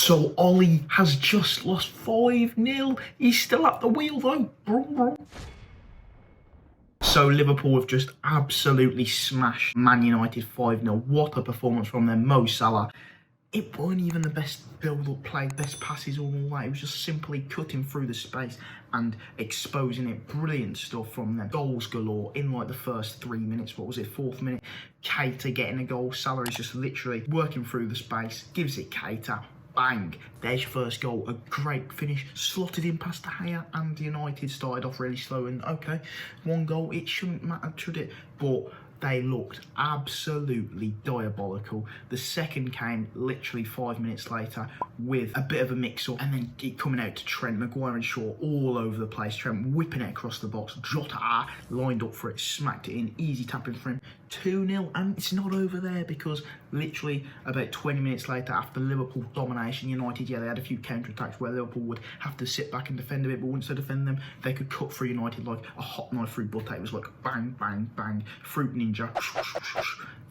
So Ole has just lost 5-0. He's still at the wheel though. Brum, brum. So Liverpool have just absolutely smashed Man United 5-0. What a performance from them. Mo Salah. It weren't even the best build-up play, best passes or all that. It was just simply cutting through the space and exposing it. Brilliant stuff from them. Goals galore in like the first 3 minutes. What was it, 4th minute? Keita getting a goal. Salah is just literally working through the space. Gives it Keita. Bang, there's your first goal. A great finish, slotted in past De Gea, and United started off really slow. And okay, 1 goal, it shouldn't matter, should it? But they looked absolutely diabolical. The second came literally 5 minutes later with a bit of a mix-up, and then it coming out to Trent, Maguire and Shaw all over the place. Trent whipping it across the box. Jota lined up for it, smacked it in, easy tapping for him. 2-0, and it's not over there because literally about 20 minutes later, after Liverpool domination, United, yeah, they had a few counter-attacks where Liverpool would have to sit back and defend a bit, but once they defend them, they could cut through United like a hot knife through butter. It was like bang, bang, bang, fruit ninja.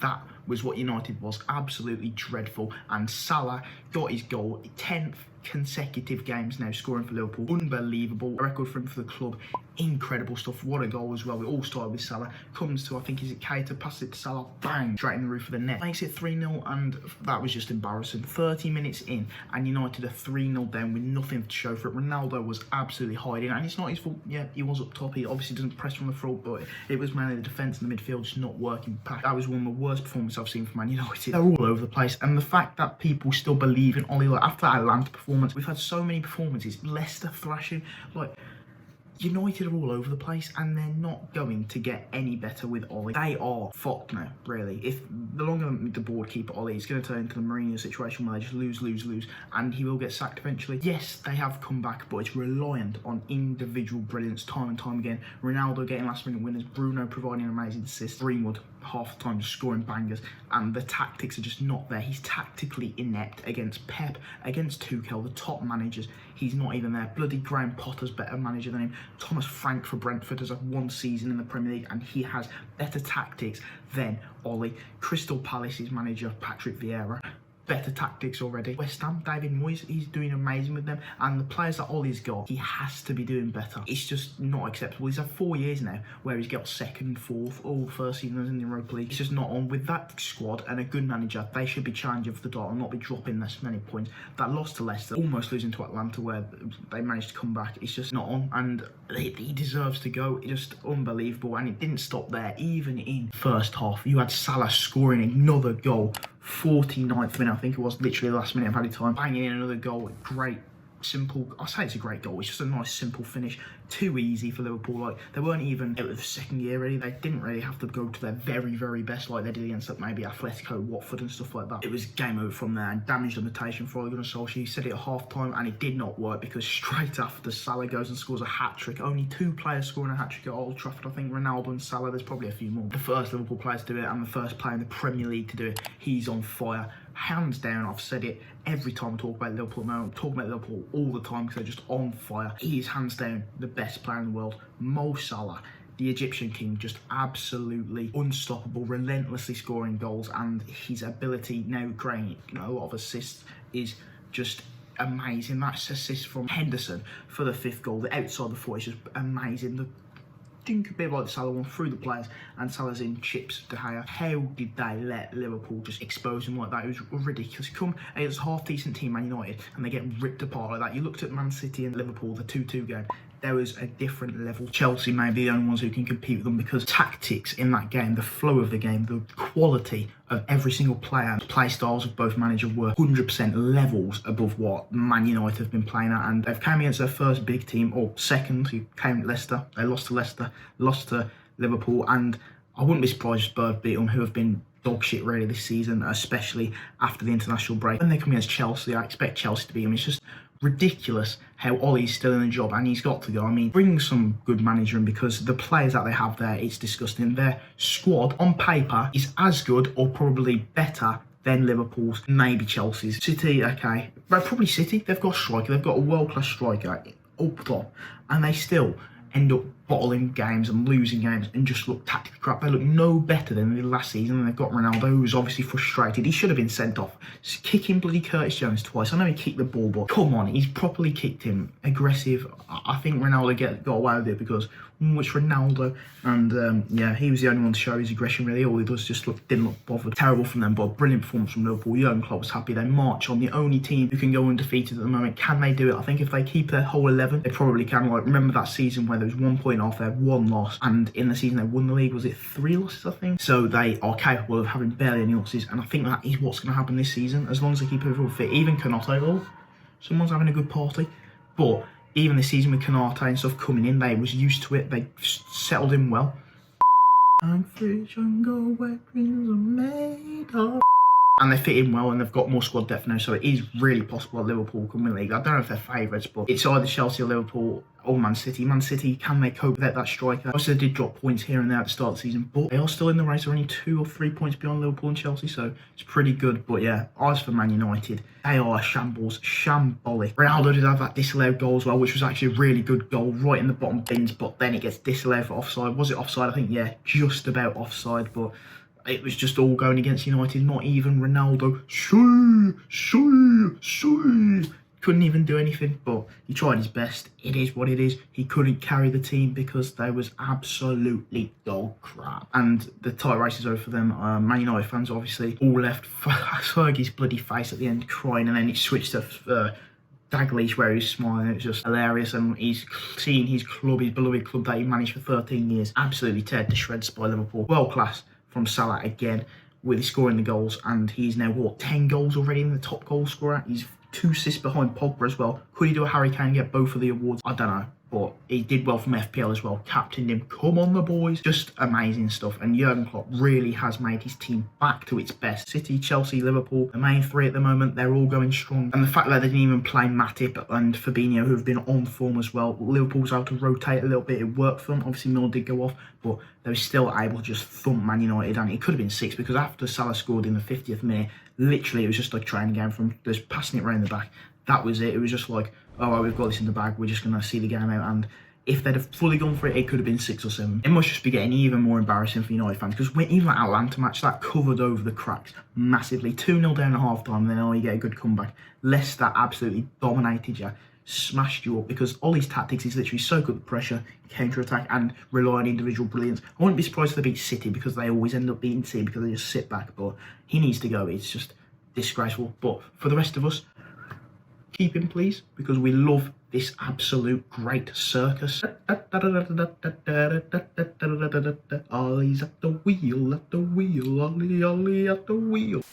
That was what United was. Absolutely dreadful. And Salah got his goal, 10th consecutive games now scoring for Liverpool. Unbelievable. A record for him for the club. Incredible stuff. What a goal as well. It all started with Salah. Comes to, I think, is it Keita? Passes it to Salah. Bang. Straight in the roof of the net. Makes it 3-0, and that was just embarrassing. 30 minutes in, and United are 3-0 down with nothing to show for it. Ronaldo was absolutely hiding, and it's not his fault. Yeah, he was up top. He obviously doesn't press from the front, but it was mainly the defence and the midfield just not working back. That was one of the worst performances I've seen from Man United. They're all over the place, and the fact that people still believe in Ole, like after that Atlanta performance, we've had so many performances. Leicester thrashing, like United are all over the place, and they're not going to get any better with Ole. They are fucked now, really. If the longer the board keep Ole, it's going to turn into the Mourinho situation where they just lose, and he will get sacked eventually. Yes, they have come back, but it's reliant on individual brilliance time and time again. Ronaldo getting last-minute winners, Bruno providing an amazing assist, Greenwood half the time just scoring bangers, and the tactics are just not there. He's tactically inept against Pep, against Tuchel, the top managers. He's not even there. Bloody Graham Potter's better manager than him. Thomas Frank for Brentford has had 1 season in the Premier League, and he has better tactics than Ole. Crystal Palace's manager, Patrick Vieira, better tactics already. West Ham, David Moyes, he's doing amazing with them, and the players that Ole's got, he has to be doing better. It's just not acceptable. He's had 4 years now where he's got 2nd, 4th, all the first seasons in the Europa League. It's just not on. With that squad and a good manager, they should be challenging for the title and not be dropping this many points. That loss to Leicester, almost losing to Atlanta where they managed to come back, it's just not on, and he deserves to go. It's just unbelievable, and it didn't stop there. Even in first half, you had Salah scoring another goal. 49th minute, I think it was, literally the last minute of added time, banging in another goal. Great, simple, I say it's a great goal, it's just a nice simple finish. Too easy for Liverpool. Like, they weren't even out of the second year really. They didn't really have to go to their very best like they did against like maybe Atletico, Watford and stuff like that. It was game over from there, and damaged reputation for Ole Gunnar Solskjaer. He said it at half time, and it did not work, because straight after Salah goes and scores a hat-trick, only 2 players scoring a hat-trick at Old Trafford, I think, Ronaldo and Salah. There's probably a few more. The first Liverpool players to do it, and the first player in the Premier League to do it. He's on fire. Hands down, I've said it every time I talk about Liverpool. Now I'm talking about Liverpool all the time because they're just on fire. He is hands down the best player in the world. Mo Salah, the Egyptian king, just absolutely unstoppable, relentlessly scoring goals, and his ability now creating a lot of assists is just amazing. That's assist from Henderson for the 5th goal. The outside the foot is just amazing. The think a bit like the Salah one through the players, and Salah's in, chips De Gea. How did they let Liverpool just expose him like that? It was ridiculous. Come against a half-decent team, Man United, and they get ripped apart like that. You looked at Man City and Liverpool, the 2-2 game. There was a different level. Chelsea may be the only ones who can compete with them, because tactics in that game, the flow of the game, the quality of every single player, play styles of both managers were 100% levels above what Man United have been playing at, and they've come against their first big team, or second, who came at Leicester. They lost to Leicester, lost to Liverpool, and I wouldn't be surprised if Spurs beat them, who have been dog shit really this season, especially after the international break. When they come against Chelsea, I expect Chelsea to beat them. It's just ridiculous how Ole's still in the job, and he's got to go. I mean, bring some good manager in, because the players that they have there, it's disgusting. Their squad on paper is as good or probably better than Liverpool's, maybe Chelsea's. City, okay, but probably City. They've got a striker, they've got a world-class striker up top, and they still end up bottling games and losing games and just look tactically crap. They look no better than they did last season, and they've got Ronaldo, who's obviously frustrated. He should have been sent off. Just kicking bloody Curtis Jones twice. I know he kicked the ball, but come on, he's properly kicked him. Aggressive. I think Ronaldo got away with it because it's Ronaldo, and yeah, he was the only one to show his aggression really. All he does just didn't look bothered. Terrible from them, but a brilliant performance from Liverpool. Jurgen Klopp was happy. They march on, the only team who can go undefeated at the moment. Can they do it? I think if they keep their whole 11, they probably can. Like, remember that season where there was 1 point off, they had 1 loss, and in the season they won the league, was it 3 losses, I think? So they are capable of having barely any losses, and I think that is what's going to happen this season, as long as they keep everyone fit. Even Konate, someone's having a good party, but even this season with Konate and stuff coming in, they was used to it. They settled in well. I'm fish and go where dreams are made of. And they fit in well, and they've got more squad depth now, so it is really possible that Liverpool can win the league. I don't know if they're favourites, but it's either Chelsea or Liverpool or Man City. Man City, can they cope without that striker? Obviously, they did drop points here and there at the start of the season, but they are still in the race. They're only 2 or 3 points beyond Liverpool and Chelsea, so it's pretty good. But yeah, as for Man United, they are a shambles, shambolic. Ronaldo did have that disallowed goal as well, which was actually a really good goal, right in the bottom bins, but then it gets disallowed for offside. Was it offside? I think, yeah, just about offside, but it was just all going against United. Not even Ronaldo. Couldn't even do anything, but he tried his best. It is what it is. He couldn't carry the team because they was absolutely dog crap. And the title race is over for them. Man United fans obviously all left Fergie's bloody face at the end crying, and then he switched to Daglish where he's smiling. It's just hilarious, and he's seeing his club, his beloved club that he managed for 13 years, absolutely teared to shreds by Liverpool. World class from Salah again, with scoring the goals, and he's now, what, 10 goals already in the top goal scorer. He's 2 assists behind Pogba as well. Could he do a Harry Kane and get both of the awards? I don't know, but he did well from FPL as well. Captained him. Come on, the boys. Just amazing stuff. And Jurgen Klopp really has made his team back to its best. City, Chelsea, Liverpool, the main 3 at the moment, they're all going strong. And the fact that they didn't even play Matip and Fabinho, who have been on form as well, Liverpool's able to rotate a little bit. It worked for them. Obviously, Miller did go off, but they were still able to just thump Man United. And it could have been 6, because after Salah scored in the 50th minute, literally it was just like a training game from just passing it around the back. That was it. It was just like, oh, well, we've got this in the bag. We're just going to see the game out. And if they'd have fully gone for it, it could have been 6 or 7. It must just be getting even more embarrassing for United fans, because even that Atlanta match, that covered over the cracks massively. 2-0 down at half-time, and then you get a good comeback. Leicester absolutely dominated you, smashed you up, because Ole's tactics is literally so good at pressure, counter-attack, and rely on individual brilliance. I wouldn't be surprised if they beat City, because they always end up beating City because they just sit back, but he needs to go. It's just disgraceful. But for the rest of us, keep him, please, because we love this absolute great circus. Ollie's at the wheel, Ollie, Ollie at the wheel.